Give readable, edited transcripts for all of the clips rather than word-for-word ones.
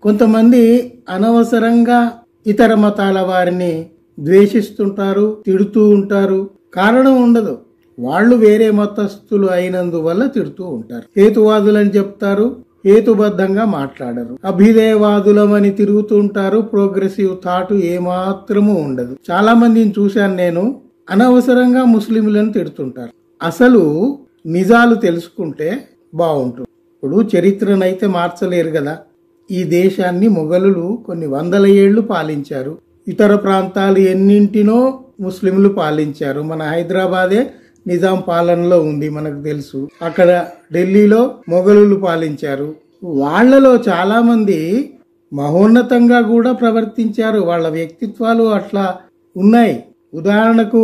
కొంతమంది అనవసరంగా ఇతర మతాల వారిని ద్వేషిస్తుంటారు, తిడుతూ ఉంటారు. కారణం ఉండదు, వాళ్ళు వేరే మతస్థులు అయినందువల్ల తిడుతూ ఉంటారు. హేతువాదులని చెప్తారు, హేతుబద్ధంగా మాట్లాడరు. అభ్యుదయవాదులమని తిరుగుతూ ఉంటారు. ప్రోగ్రెసివ్ థాట్ ఏమాత్రము ఉండదు. చాలా మందిని చూశాను నేను, అనవసరంగా ముస్లింలను తిడుతుంటారు. అసలు నిజాలు తెలుసుకుంటే బాగుంటుంది. ఇప్పుడు చరిత్రనైతే మార్చలేరు కదా. ఈ దేశాన్ని మొఘలులు కొన్ని వందల ఏళ్లు పాలించారు. ఇతర ప్రాంతాలు ఎన్నింటినో ముస్లింలు పాలించారు. మన హైదరాబాదే నిజాం పాలనలో ఉంది, మనకు తెలుసు. అక్కడ ఢిల్లీలో మొఘలులు పాలించారు. వాళ్లలో చాలా మంది మహోన్నతంగా కూడా ప్రవర్తించారు. వాళ్ళ వ్యక్తిత్వాలు అట్లా ఉన్నాయి. ఉదాహరణకు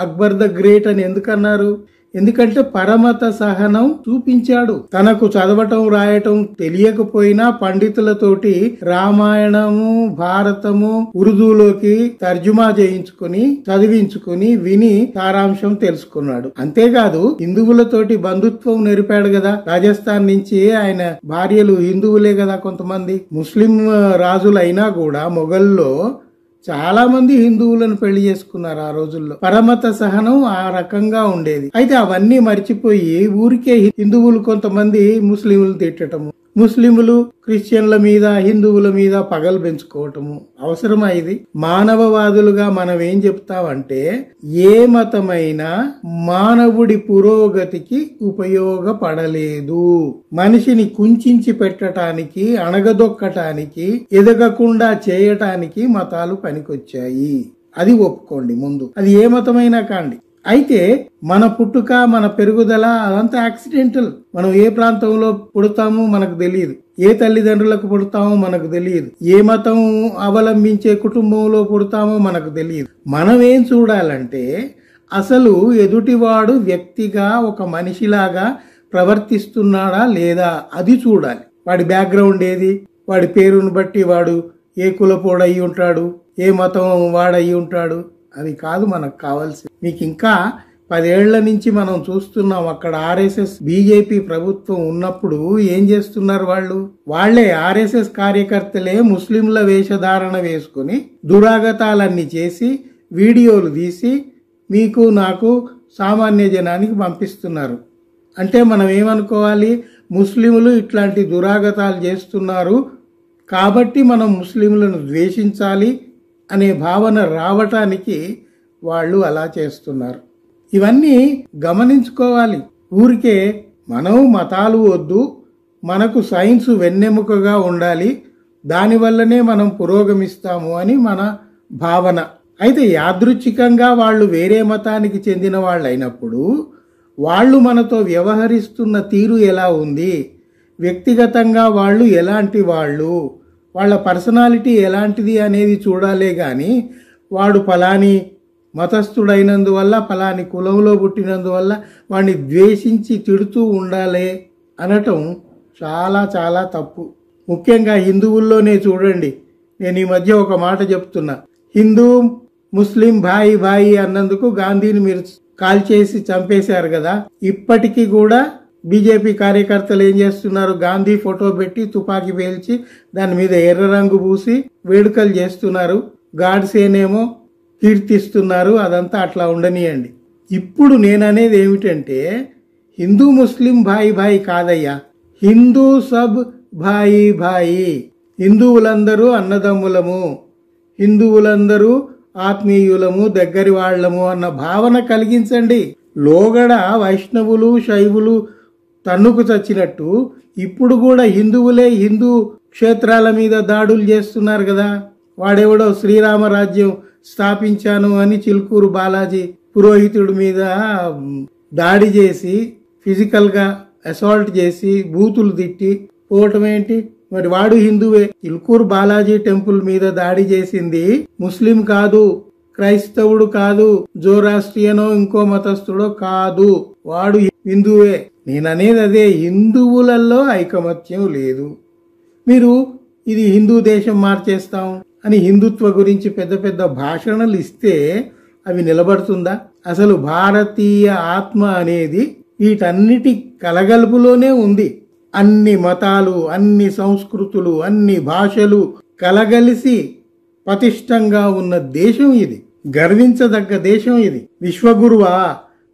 అక్బర్ ద గ్రేట్ అని ఎందుకన్నారు? ఎందుకంటే పరమత సహనం చూపించాడు. తనకు చదవటం రాయటం తెలియకపోయినా పండితులతోటి రామాయణము, భారతము ఉర్దూలోకి తర్జుమా చేయించుకుని చదివించుకుని విని సారాంశం తెలుసుకున్నాడు. అంతేకాదు హిందువులతోటి బంధుత్వం నెరిపాడు కదా. రాజస్థాన్ నుంచి ఆయన భార్యలు హిందువులే కదా కొంతమంది. ముస్లిం రాజులైనా కూడా మొఘల్లో చాలా మంది హిందువులను పెళ్లి చేసుకున్నారు ఆ రోజుల్లో. పరమత సహనం ఆ రకంగా ఉండేది. అయితే అవన్నీ మర్చిపోయి ఊరికే హిందువులు కొంతమంది ముస్లింలు తిట్టటము, ముస్లింలు క్రిస్టియన్ల మీద హిందువుల మీద పగలు పెంచుకోవటము అవసరమా? ఇది మానవవాదులుగా మనం ఏం చెప్తామంటే, ఏ మతమైనా మానవుడి పురోగతికి ఉపయోగపడలేదు. మనిషిని కుంచించి పెట్టడానికి, అణగదొక్కటానికి, ఎదగకుండా చేయటానికి మతాలు పనికొచ్చాయి. అది ఒప్పుకోండి ముందు. అది ఏ మతమైనా కాండి. అయితే మన పుట్టుక, మన పెరుగుదల అదంతా యాక్సిడెంటల్. మనం ఏ ప్రాంతంలో పుడతామో మనకు తెలియదు, ఏ తల్లిదండ్రులకు పుడతామో మనకు తెలియదు, ఏ మతం అవలంబించే కుటుంబంలో పుడతామో మనకు తెలియదు. మనం ఏం చూడాలంటే, అసలు ఎదుటివాడు వ్యక్తిగా ఒక మనిషిలాగా ప్రవర్తిస్తున్నాడా లేదా అది చూడాలి. వాడి బ్యాక్గ్రౌండ్ ఏది, వాడి పేరును బట్టి వాడు ఏ కులపోడు అయి ఉంటాడు, ఏ మతం వాడయి ఉంటాడు, అది కాదు మనకు కావాల్సింది. మీకు ఇంకా 10 ఏళ్ల నుంచి మనం చూస్తున్నాం, అక్కడ ఆర్ఎస్ఎస్ బీజేపీ ప్రభుత్వం ఉన్నప్పుడు ఏం చేస్తున్నారు వాళ్లే ఆర్ఎస్ఎస్ కార్యకర్తలే ముస్లింల వేషధారణ వేసుకుని దురాగతాలన్నీ చేసి వీడియోలు తీసి మీకు నాకు సామాన్య జనానికి పంపిస్తున్నారు. అంటే మనం ఏమనుకోవాలి, ముస్లింలు ఇట్లాంటి దురాగతాలు చేస్తున్నారు కాబట్టి మనం ముస్లింలను ద్వేషించాలి అనే భావన రావటానికి వాళ్ళు అలా చేస్తున్నారు. ఇవన్నీ గమనించుకోవాలి. ఊరికే మనం మతాలు వద్దు, మనకు సైన్స్ వెన్నెముకగా ఉండాలి, దానివల్లనే మనం పురోగమిస్తాము అని మన భావన. అయితే యాదృచ్ఛికంగా వాళ్ళు వేరే మతానికి చెందిన వాళ్ళు అయినప్పుడు వాళ్ళు మనతో వ్యవహరిస్తున్న తీరు ఎలా ఉంది, వ్యక్తిగతంగా వాళ్ళు ఎలాంటి వాళ్ళు, వాళ్ళ పర్సనాలిటీ ఎలాంటిది అనేది చూడాలే గాని వాడు ఫలాని మతస్థుడైనందువల్ల, ఫలాని కులంలో పుట్టినందువల్ల వాడిని ద్వేషించి తిడుతూ ఉండాలి అనటం చాలా చాలా తప్పు. ముఖ్యంగా హిందువుల్లోనే చూడండి. నేను ఈ మధ్య ఒక మాట చెప్తున్నా, హిందూ ముస్లిం భాయి భాయి అన్నందుకు గాంధీని మీరు కాల్చేసి చంపేశారు కదా. ఇప్పటికీ కూడా బీజేపీ కార్యకర్తలు ఏం చేస్తున్నారు, గాంధీ ఫోటో పెట్టి తుపాకీ పేల్చి దాని మీద ఎర్ర రంగు పూసి వేడుకలు చేస్తున్నారు. గాడ్సేనేమో కీర్తిస్తున్నారు. అదంతా అట్లా ఉండనియండి. ఇప్పుడు నేననేది ఏమిటంటే, హిందూ ముస్లిం భాయి భాయి కాదయ్యా, హిందూ సబ్ భాయి భాయి. హిందువులందరూ అన్నదమ్ములము, హిందువులందరూ ఆత్మీయులము, దగ్గరి వాళ్లము అన్న భావన కలిగించండి. లోగడ వైష్ణవులు శైవులు తన్నుకు చచ్చినట్టు ఇప్పుడు కూడా హిందువులే హిందూ క్షేత్రాల మీద దాడులు చేస్తున్నారు కదా. వాడెవడో శ్రీరామరాజ్యం స్థాపించాను అని చిలుకూరు బాలాజీ పురోహితుడి మీద దాడి చేసి ఫిజికల్ గా అసాల్ట్ చేసి బూతులు తిట్టి పోవటం ఏంటి? మరి వాడు హిందువే. చిలుకూరు బాలాజీ టెంపుల్ మీద దాడి చేసింది ముస్లిం కాదు, క్రైస్తవుడు కాదు, జోరాస్ట్రియనో ఇంకో మతస్థుడో కాదు, వాడు హిందువే. నేననేది అదే, హిందువులలో ఐకమత్యం లేదు. మీరు ఇది హిందూ దేశం మార్చేస్తాం అని హిందుత్వ గురించి పెద్ద పెద్ద భాషణలు ఇస్తే అవి నిలబడుతుందా? అసలు భారతీయ ఆత్మ అనేది వీటన్నిటి కలగలుపులోనే ఉంది. అన్ని మతాలు, అన్ని సంస్కృతులు, అన్ని భాషలు కలగలిసి పటిష్టంగా ఉన్న దేశం ఇది. గర్వించదగ్గ దేశం ఇది. విశ్వగురువా?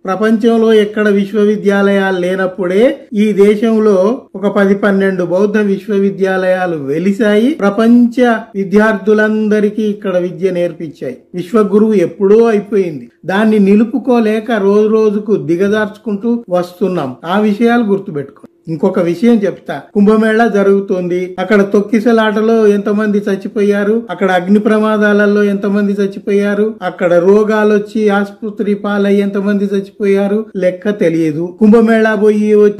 ప్రపంచంలో ఎక్కడ విశ్వవిద్యాలయాలు లేనప్పుడే ఈ దేశంలో ఒక 10-12 బౌద్ధ విశ్వవిద్యాలయాలు వెలిశాయి. ప్రపంచ విద్యార్థులందరికీ ఇక్కడ విద్య నేర్పించాయి. విశ్వగురువు ఎప్పుడో అయిపోయింది. దాన్ని నిలుపుకోలేక రోజు రోజుకు దిగజార్చుకుంటూ వస్తున్నాం. ఆ విషయాలు గుర్తుపెట్టుకో. ఇంకొక విషయం చెప్తా. కుంభమేళా జరుగుతోంది. అక్కడ తొక్కిసలాటలో ఎంతమంది చచ్చిపోయారు, అక్కడ అగ్ని ప్రమాదాలలో ఎంతమంది చచ్చిపోయారు, అక్కడ రోగాలు వచ్చి ఆసుపత్రి పాలయ్యి ఎంతమంది చచ్చిపోయారు లెక్క తెలియదు. కుంభమేళా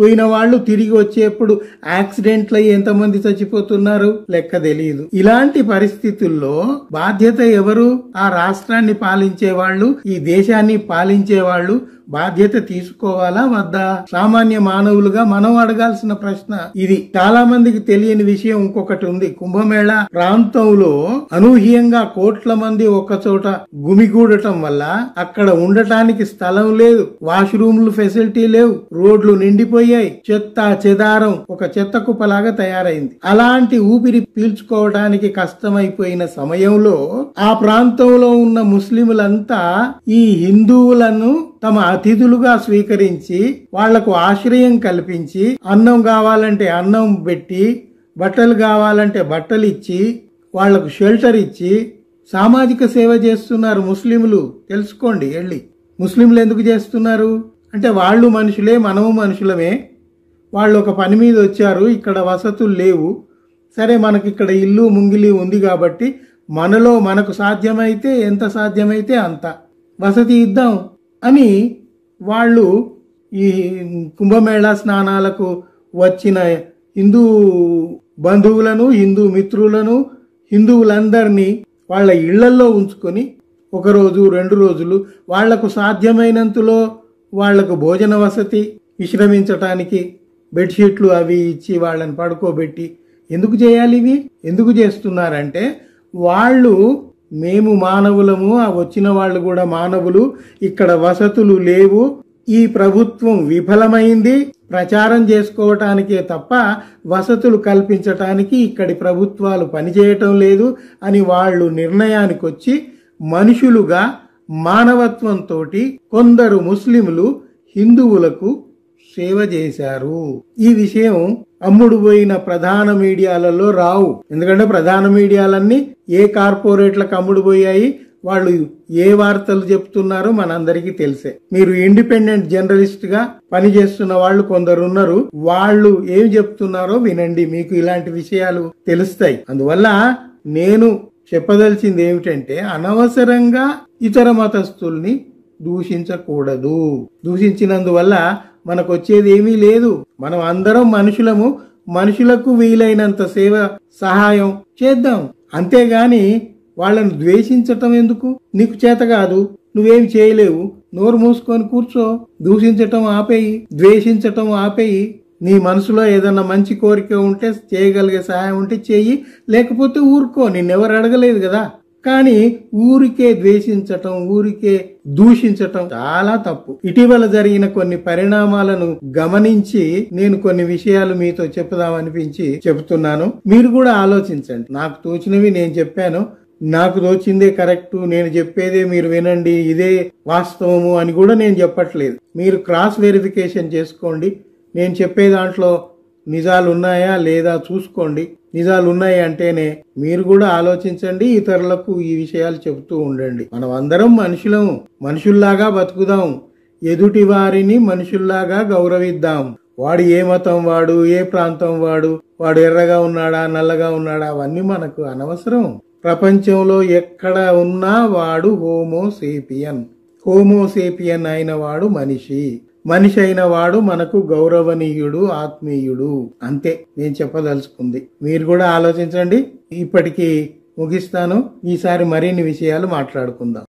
పోయిన వాళ్ళు తిరిగి వచ్చేప్పుడు యాక్సిడెంట్లు అయ్యి ఎంతమంది చచ్చిపోతున్నారు లెక్క తెలియదు. ఇలాంటి పరిస్థితుల్లో బాధ్యత ఎవరు? ఆ రాష్ట్రాన్ని పాలించే వాళ్ళు, ఈ దేశాన్ని పాలించే వాళ్ళు బాధ్యత తీసుకోవాలా వద్దా? సామాన్య మానవులుగా మనం అడగాల్సిన ప్రశ్న ఇది. చాలా మందికి తెలియని విషయం ఇంకొకటి ఉంది. కుంభమేళా ప్రాంతంలో అనూహ్యంగా కోట్ల మంది ఒక చోట గుమిగూడటం వల్ల అక్కడ ఉండటానికి స్థలం లేదు, వాష్రూమ్లు ఫెసిలిటీ లేవు, రోడ్లు నిండిపోయాయి, చెత్త చెదారం ఒక చెత్త కుప్పలాగా తయారైంది. అలాంటి ఊపిరి పీల్చుకోవడానికి కష్టమైపోయిన సమయంలో ఆ ప్రాంతంలో ఉన్న ముస్లింలంతా ఈ హిందువులను తమ అతిథులుగా స్వీకరించి వాళ్లకు ఆశ్రయం కల్పించి, అన్నం కావాలంటే అన్నం పెట్టి, బట్టలు కావాలంటే బట్టలు ఇచ్చి, వాళ్లకు షెల్టర్ ఇచ్చి సామాజిక సేవ చేస్తున్నారు ముస్లింలు. తెలుసుకోండి వెళ్ళి. ముస్లింలు ఎందుకు చేస్తున్నారు అంటే వాళ్ళు మనుషులే, మనము మనుషులమే. వాళ్ళు ఒక పని మీద వచ్చారు, ఇక్కడ వసతులు లేవు, సరే మనకి ఇక్కడ ఇల్లు ముంగిలి ఉంది కాబట్టి మనలో మనకు సాధ్యమైతే ఎంత సాధ్యమైతే అంత వసతి ఇద్దాం అని వాళ్ళు ఈ కుంభమేళా స్నానాలకు వచ్చిన హిందూ బంధువులను, హిందూ మిత్రులను, హిందువులందరినీ వాళ్ళ ఇళ్లల్లో ఉంచుకొని 1 రోజు 2 రోజులు వాళ్లకు సాధ్యమైనంతలో వాళ్లకు భోజన వసతి, విశ్రమించటానికి బెడ్షీట్లు అవి ఇచ్చి వాళ్ళని పడుకోబెట్టి. ఎందుకు చేయాలి ఇవి? ఎందుకు చేస్తున్నారంటే వాళ్ళు మేము మానవులము, ఆ వచ్చిన వాళ్ళు కూడా మానవులు, ఇక్కడ వసతులు లేవు, ఈ ప్రభుత్వం విఫలమైంది, ప్రచారం చేసుకోవటానికే తప్ప వసతులు కల్పించటానికి ఇక్కడి ప్రభుత్వాలు పనిచేయటం లేదు అని వాళ్ళు నిర్ణయానికి వచ్చి మనుషులుగా మానవత్వంతో కొందరు ముస్లింలు హిందువులకు సేవ చేశారు. ఈ విషయం అమ్ముడు పోయిన ప్రధాన మీడియాలలో రావు. ఎందుకంటే ప్రధాన మీడియాలన్నీ ఏ కార్పొరేట్లకు అమ్ముడు పోయాయి, వాళ్ళు ఏ వార్తలు చెప్తున్నారో మనందరికీ తెలిసే. మీరు ఇండిపెండెంట్ జర్నలిస్ట్ గా పనిచేస్తున్న వాళ్ళు కొందరు ఉన్నారు, వాళ్ళు ఏం చెప్తున్నారో వినండి, మీకు ఇలాంటి విషయాలు తెలుస్తాయి. అందువల్ల నేను చెప్పదలిచింది ఏమిటంటే అనవసరంగా ఇతర మతస్థుల్ని దూషించకూడదు. దూషించినందువల్ల మనకు వచ్చేది ఏమీ లేదు. మనం అందరం మనుషులము, మనుషులకు వీలైనంత సేవ సహాయం చేద్దాం. అంతేగాని వాళ్ళని ద్వేషించటం ఎందుకు? నీకు చేత కాదు, నువ్వేం చేయలేవు, నోరు మూసుకొని కూర్చో. దూషించటం ఆపేయి, ద్వేషించటం ఆపేయి. నీ మనసులో ఏదన్నా మంచి కోరిక ఉంటే, చేయగలిగే సహాయం ఉంటే చెయ్యి, లేకపోతే ఊరుకో. నిన్నెవరు అడగలేదు కదా. కానీ ఊరికే ద్వేషించటం, ఊరికే దూషించటం చాలా తప్పు. ఇటీవల జరిగిన కొన్ని పరిణామాలను గమనించి నేను కొన్ని విషయాలు మీతో చెప్పుదామనిపించి చెబుతున్నాను. మీరు కూడా ఆలోచించండి. నాకు తోచినవి నేను చెప్పాను, నాకు తోచిందే కరెక్టు, నేను చెప్పేదే మీరు వినండి, ఇదే వాస్తవము అని కూడా నేను చెప్పట్లేదు. మీరు క్రాస్ వెరిఫికేషన్ చేసుకోండి. నేను చెప్పే దాంట్లో నిజాలు ఉన్నాయా లేదా చూసుకోండి. నిజాలు ఉన్నాయి అంటేనే మీరు కూడా ఆలోచించండి, ఇతరులకు ఈ విషయాలు చెబుతూ ఉండండి. మనం అందరం మనుషులము, మనుషుల్లాగా బతుకుదాం, ఎదుటి వారిని మనుషుల్లాగా గౌరవిద్దాం. వాడు ఏ మతం వాడు, ఏ ప్రాంతం వాడు, వాడు ఎర్రగా ఉన్నాడా నల్లగా ఉన్నాడా అవన్నీ మనకు అనవసరం. ప్రపంచంలో ఎక్కడ ఉన్నా వాడు హోమోసేపియన్. హోమోసేపియన్ అయిన వాడు మనిషి. మనిషి అయిన వాడు మనకు గౌరవనీయుడు, ఆత్మీయుడు. అంతే నేను చెప్పదలుచుకుంది. మీరు కూడా ఆలోచించండి. ఇప్పటికీ ముగిస్తాను. ఈసారి మరిన్ని విషయాలు మాట్లాడుకుందాం.